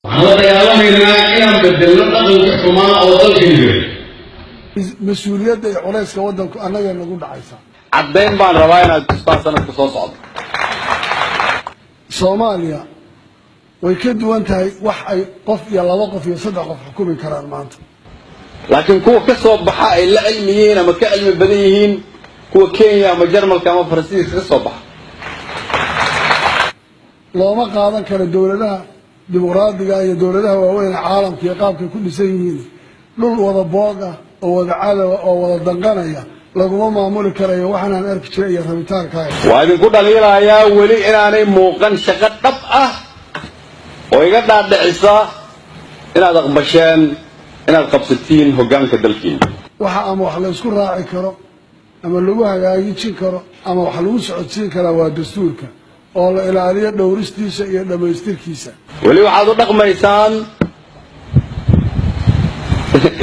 هذا يعلمنا إن بدلنا قبل كمان أوصل كذي مسؤولية عليك كودك أنا اللي نقول عيسى عدين بان رواينا تستان سنة تصاعد سوماليا ويكد وانتهي وحي قف يلا وقف يصدق قف حكومي كرار مانت لكن كوا كسب بحق إلا علميين أما كعلم بديهين كوا كينيا أما جرمال كما فرنسيس كسب بحق لو ما قادن كان الدولة لها ديمقراطية هي دولة لها وين عالم كي قابك كل شيء لول وضع بوقة أو وضع عالم أو وضع دنقانية لقوا ما معمول كريه وحنا نعرف شيء رميتان كاي وهذا كل دليل يا ولي إنني موقن شقة طبعة ويقدر عند عيسى إن هذا قبشان إن هذا قبستين هجان كدلكين waxa ama wax la isku raaci karo ama lagu hagaajin karo ama wax lagu socodsiin karo waa dastuurka oo la ilaaliyo dhowristiisa iyo dhameystirkiisa wali waxaad u dhaqmaysaan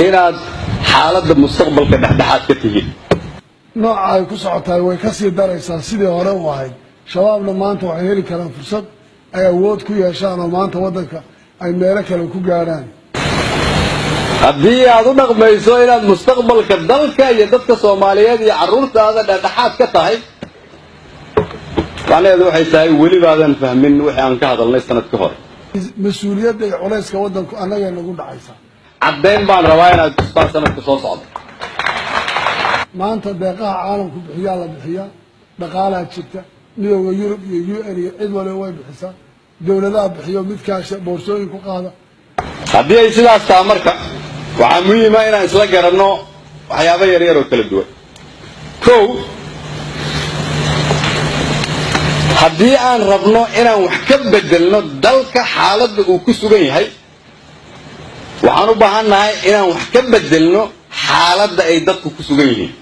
inaad xaaladda mustaqbalka dhexdhexaad ka tihiin nooca ay ku socotaay way ka sii daraysaa sidii hore u ahayd shabaabna maanta waxay heli karaan fursad ay awood ku yeeshaan oo maanta waddanka ay meelo kale ku gaaraan haddii aad u dhaqmayso inaad mustaqbalka dalka iyo dadka Soomaaliyeed iyo carruurtaada dhexdhexaad ka tahay macnaheedu waxay tahay weli baadan fahmin wixii aan ka hadalnay sanad ka hor mas'uuliyadda iyo culayska waddanku anaga nagu dhacaysa cadeen baan rabaa inaad tustaan sanadka soo socda maanta deeqaha caalamku bixiyaa la bixiyaa dhaqaalaha jirta midowga Yurub iyo UN iyo cid walba way bixisaa dawladaha bixiyo mid kaasha boorsooyin ku qaada haddii ay sidaas tahay marka waxaa muhiim ah inaan isla garanno waxyaabo yar yar oo kala duwan kow haddii aan rabno inaan wax ka bedelno dalka xaaladda uu ku sugan yahay waxaan u baahannahay inaan wax ka bedelno xaaladda ay dadku ku sugan yihiin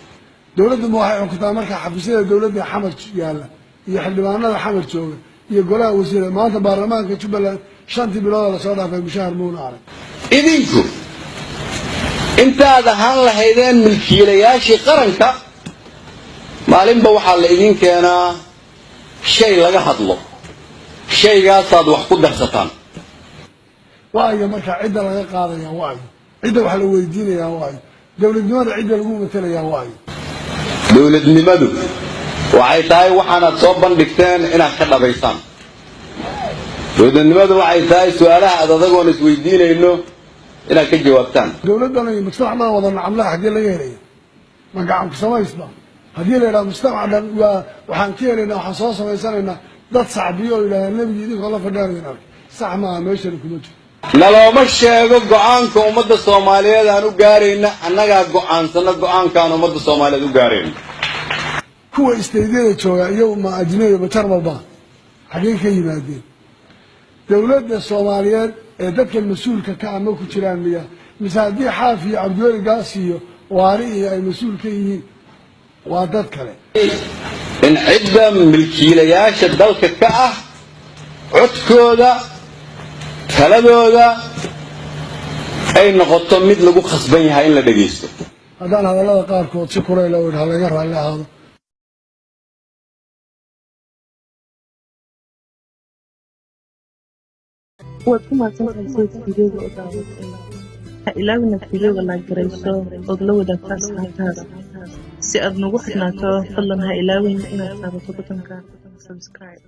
dawladdu ma waxay xukuntaa marka xafiisyada dawladda xamar yaalla iyo xildhibaanada xamar jooga iyo golaha wasiirada maanta baarlamaanka Jubbaland 5 bilood la soo dhaafay mushahar muuna arag idinku intaad ahaan lahaydeen milkiilayaashii qaranka maalinba waxaa la idin keenaa shay laga hadlo shaygaasaad wax ku darsataan waayo marka cidda laga qaadaya waayo cidda wax la weydiinaya waayo dawladnimada cidda lagu matalaya waayo dawladnimadu waxay tahay waxaanaad soo bandhigteen inaad ka dhabaysaan dawladnimadu waxay tahay su'aalaha aad adagoon isweydiinayno inaad ka jawaabtaan dawladdan iyo mujtamaca wada nacamlaha xagee laga helaya ma gacan ku samaysba haddii la yidhaha mujtamacan waxaan ka helaynaa waxaan soo samaysanaynaa dad sacbiyo oo yidhahdeen nebigii idinkoo la fadhiyaanayn ark sax maaha meeshana kuma jiro nalooma sheego go-aanka ummadda Soomaaliyeed aan u gaarayna annagaa go-aansana go-aankaan ummadda Soomaaliyeed u gaarayna kuwa istaydyada jooga iyagu ma ajnabi ma jarmalba xagee ka yimaadeen dawladda Soomaaliyeed ee dadka mas'uulka ka ama ku jiraan miya mise haddii xaaf iyo cabdiweli gaas iyo waari iyo ay mas'uul ka yihiin waa dad kale in cidda milkiilayaasha dalka ka ah codkooda taladooda ay noqoto mid lagu khasban yahay in la dhageysto haddaan hadallada qaarkood si kuleyl oo idhaa laga raalli ahaado waad ku mahadsantahay fiidiyowga oo daawateen ha ilaawina fiidiyowga laag garayso ood la wadaagta asxaabtaada si aad nagu xidhnaato fadlan ha ilaawin inaad taabato butonka subscribe